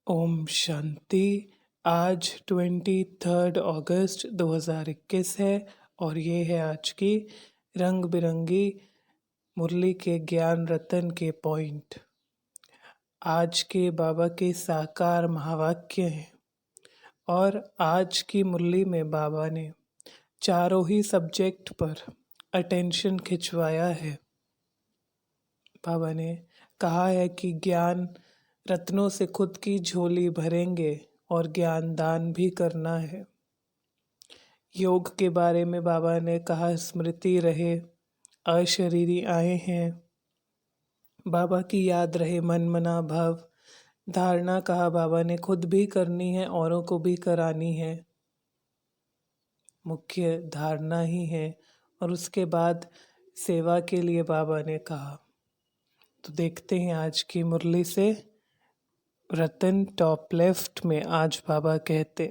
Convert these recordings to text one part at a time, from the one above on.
ओम शांति। आज 23 अगस्त 2021 है और ये है आज की रंग बिरंगी मुरली के ज्ञान रतन के पॉइंट। आज के बाबा के साकार महावाक्य हैं और आज की मुरली में बाबा ने चारों ही सब्जेक्ट पर अटेंशन खिंचवाया है। बाबा ने कहा है कि ज्ञान रत्नों से खुद की झोली भरेंगे और ज्ञान दान भी करना है। योग के बारे में बाबा ने कहा स्मृति रहे, अशरीरी आए हैं, बाबा की याद रहे, मन मना भव। धारणा कहा बाबा ने खुद भी करनी है, औरों को भी करानी है, मुख्य धारणा ही है। और उसके बाद सेवा के लिए बाबा ने कहा। तो देखते हैं आज की मुरली से रतन टॉप लेफ्ट में आज बाबा कहते,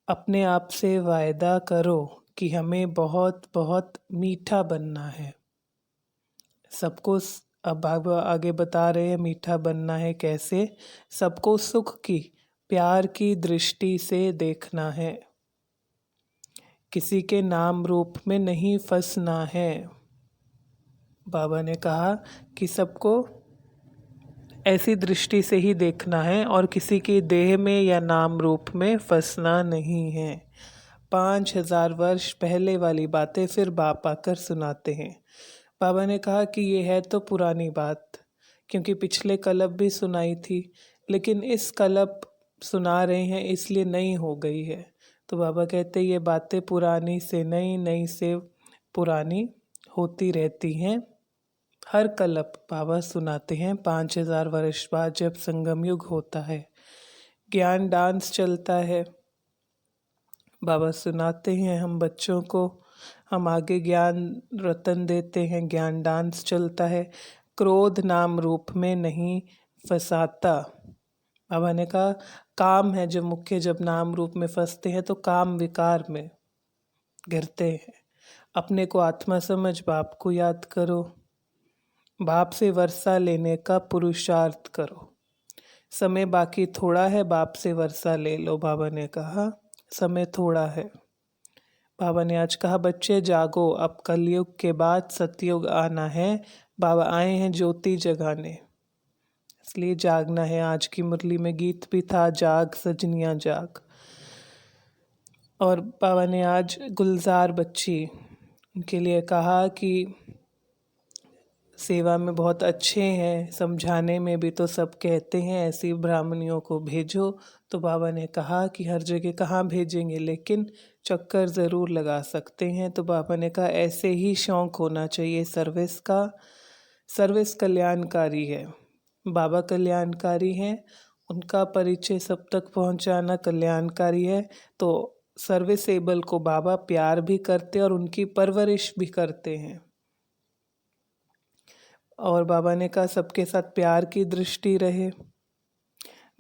अपने आप से वायदा करो कि हमें बहुत बहुत मीठा बनना है। सबको अब बाबा आगे बता रहे हैं मीठा बनना है कैसे। सबको सुख की प्यार की दृष्टि से देखना है, किसी के नाम रूप में नहीं फंसना है। बाबा ने कहा कि सबको ऐसी दृष्टि से ही देखना है और किसी की देह में या नाम रूप में फंसना नहीं है। 5000 वर्ष पहले वाली बातें फिर बाप आकर सुनाते हैं। बाबा ने कहा कि ये है तो पुरानी बात, क्योंकि पिछले कलप भी सुनाई थी, लेकिन इस कलप सुना रहे हैं इसलिए नई हो गई है। तो बाबा कहते ये बातें पुरानी से नई, नई से पुरानी होती रहती हैं। हर कलप बाबा सुनाते हैं 5000 वर्ष बाद जब संगम युग होता है। ज्ञान डांस चलता है, बाबा सुनाते हैं हम बच्चों को, हम आगे ज्ञान रतन देते हैं। ज्ञान डांस चलता है, क्रोध नाम रूप में नहीं फंसाता। बाबा ने कहा काम है जो मुख्य, जब नाम रूप में फंसते हैं तो काम विकार में गिरते हैं। अपने को आत्मा समझ बाप को याद करो, बाप से वर्षा लेने का पुरुषार्थ करो। समय बाकी थोड़ा है, बाप से वर्षा ले लो। बाबा ने कहा समय थोड़ा है। बाबा ने आज कहा बच्चे जागो, अब कलयुग के बाद सतयुग आना है। बाबा आए हैं ज्योति जगाने, इसलिए जागना है। आज की मुरली में गीत भी था, जाग सजनिया जाग। और बाबा ने आज गुलजार बच्ची उनके लिए कहा कि सेवा में बहुत अच्छे हैं, समझाने में भी तो सब कहते हैं ऐसी ब्राह्मणियों को भेजो। तो बाबा ने कहा कि हर जगह कहाँ भेजेंगे, लेकिन चक्कर ज़रूर लगा सकते हैं। तो बाबा ने कहा ऐसे ही शौक़ होना चाहिए सर्विस का। सर्विस कल्याणकारी है, बाबा कल्याणकारी हैं, उनका परिचय सब तक पहुंचाना कल्याणकारी है। तो सर्विसेबल को बाबा प्यार भी करते और उनकी परवरिश भी करते हैं। और बाबा ने कहा सबके साथ प्यार की दृष्टि रहे।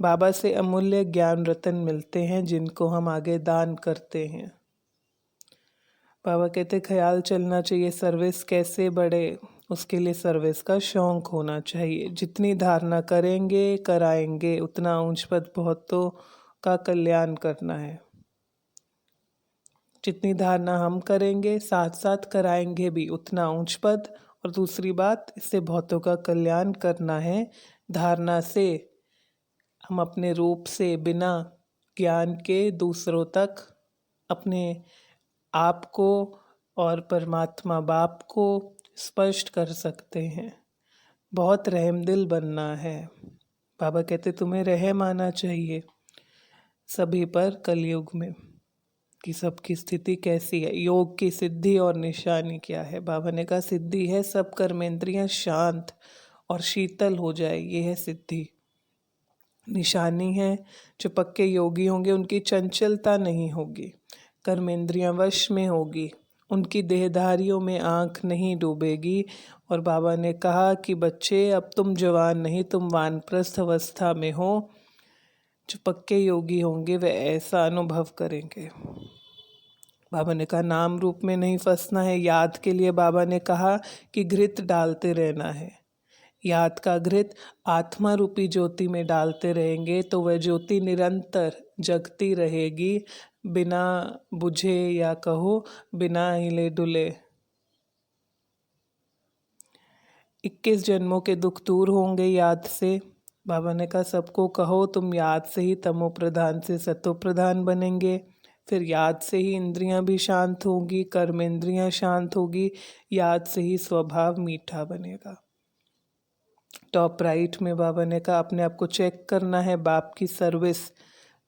बाबा से अमूल्य ज्ञान रतन मिलते हैं जिनको हम आगे दान करते हैं। बाबा कहते ख्याल चलना चाहिए सर्विस कैसे बढ़े, उसके लिए सर्विस का शौक़ होना चाहिए। जितनी धारणा करेंगे कराएंगे उतना ऊंच पद बहुतों का कल्याण करना है। जितनी धारणा हम करेंगे साथ साथ कराएंगे भी उतना ऊंच पद। और दूसरी बात, इससे बहुतों का कल्याण करना है। धारणा से हम अपने रूप से बिना ज्ञान के दूसरों तक अपने आप को और परमात्मा बाप को स्पष्ट कर सकते हैं। बहुत रहमदिल बनना है। बाबा कहते तुम्हें रहम आना चाहिए सभी पर कलयुग में, कि सबकी स्थिति कैसी है। योग की सिद्धि और निशानी क्या है। बाबा ने कहा सिद्धि है सब कर्मेंद्रियां शांत और शीतल हो जाए, ये है सिद्धि। निशानी है जो पक्के योगी होंगे उनकी चंचलता नहीं होगी, कर्मेंद्रियां वश में होगी, उनकी देहधारियों में आँख नहीं डूबेगी। और बाबा ने कहा कि बच्चे अब तुम जवान नहीं, तुम वानप्रस्थ अवस्था में हो। जो पक्के योगी होंगे वे ऐसा अनुभव करेंगे। बाबा ने कहा नाम रूप में नहीं फंसना है। याद के लिए बाबा ने कहा कि घृत डालते रहना है। याद का घृत आत्मा रूपी ज्योति में डालते रहेंगे तो वह ज्योति निरंतर जगती रहेगी, बिना बुझे या कहो बिना हिले डुले। 21 जन्मों के दुख दूर होंगे याद से। बाबा ने कहा सबको कहो तुम याद से ही तमो प्रधान से सतो प्रधान बनेंगे। फिर याद से ही इंद्रियां भी शांत होंगी, कर्मेंद्रियां शांत होगी, याद से ही स्वभाव मीठा बनेगा। टॉप राइट में बाबा ने कहा अपने आप को चेक करना है, बाप की सर्विस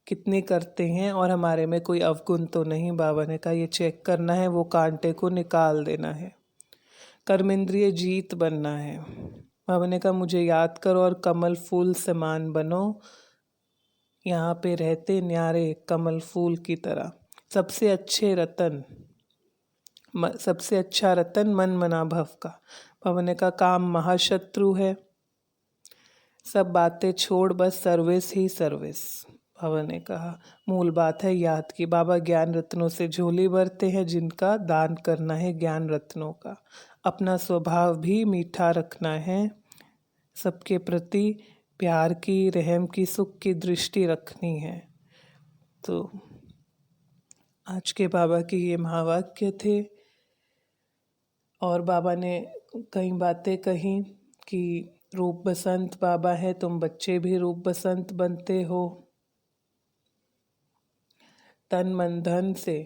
कितनी करते हैं और हमारे में कोई अवगुण तो नहीं। बाबा ने कहा ये चेक करना है, वो कांटे को निकाल देना है, कर्मेंद्रिय जीत बनना है। बाबा ने कहा मुझे याद करो और कमल फूल समान बनो, यहाँ पे रहते न्यारे कमल फूल की तरह। सबसे अच्छा रतन मन मना भव का। बाबा ने कहा काम महाशत्रु है, सब बातें छोड़ बस सर्विस ही सर्विस। बाबा ने कहा मूल बात है याद की। बाबा ज्ञान रत्नों से झोली भरते हैं, जिनका दान करना है ज्ञान रत्नों का। अपना स्वभाव भी मीठा रखना है, सबके प्रति प्यार की, रहम की, सुख की दृष्टि रखनी है। तो आज के बाबा के ये महावाक्य थे। और बाबा ने कई बातें कही कि रूप बसंत बाबा है, तुम बच्चे भी रूप बसंत बनते हो। तन मन धन से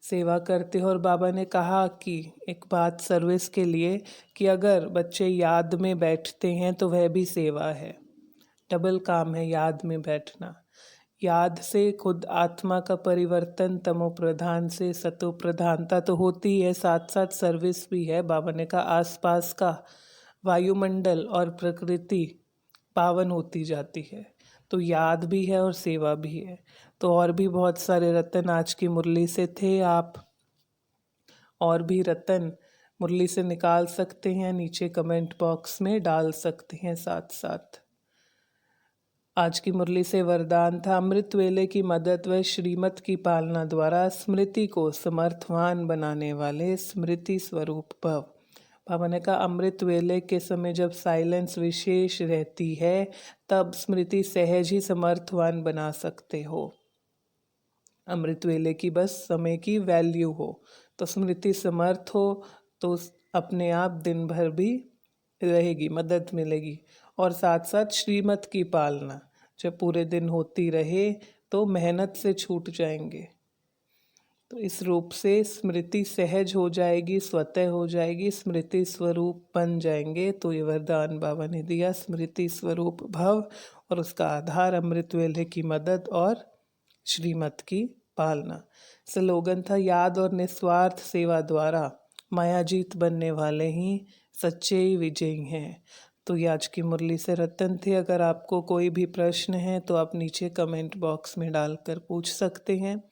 सेवा करते हो। और बाबा ने कहा कि एक बात सर्विस के लिए कि अगर बच्चे याद में बैठते हैं तो वह भी सेवा है, डबल काम है याद में बैठना। याद से खुद आत्मा का परिवर्तन, तमो प्रधान से सतो प्रधानता तो होती है, साथ साथ सर्विस भी है। बाबा ने कहा आसपास का वायुमंडल और प्रकृति पावन होती जाती है, तो याद भी है और सेवा भी है। तो और भी बहुत सारे रतन आज की मुरली से थे। आप और भी रतन मुरली से निकाल सकते हैं, नीचे कमेंट बॉक्स में डाल सकते हैं साथ साथ। आज की मुरली से वरदान था अमृत वेले की मदद व श्रीमत की पालना द्वारा स्मृति को समर्थवान बनाने वाले स्मृति स्वरूप भव। बाबा ने कहा अमृत वेले के समय जब साइलेंस विशेष रहती है तब स्मृति सहज ही समर्थवान बना सकते हो। अमृत वेले की बस समय की वैल्यू हो तो स्मृति समर्थ हो तो अपने आप दिन भर भी रहेगी, मदद मिलेगी। और साथ साथ श्रीमत की पालना जब पूरे दिन होती रहे तो मेहनत से छूट जाएंगे। तो इस रूप से स्मृति सहज हो जाएगी, स्वतः हो जाएगी, स्मृति स्वरूप बन जाएंगे। तो ये वरदान बाबा ने दिया, स्मृति स्वरूप भव, और उसका आधार अमृत वेले की मदद और श्रीमत की पालना। स्लोगन था याद और निस्वार्थ सेवा द्वारा मायाजीत बनने वाले ही सच्चे विजयी हैं। तो ये आज की मुरली से रतन थे। अगर आपको कोई भी प्रश्न है तो आप नीचे कमेंट बॉक्स में डालकर पूछ सकते हैं,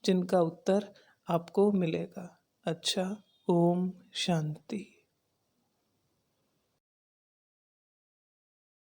जिनका उत्तर आपको मिलेगा। अच्छा, ओम शांति।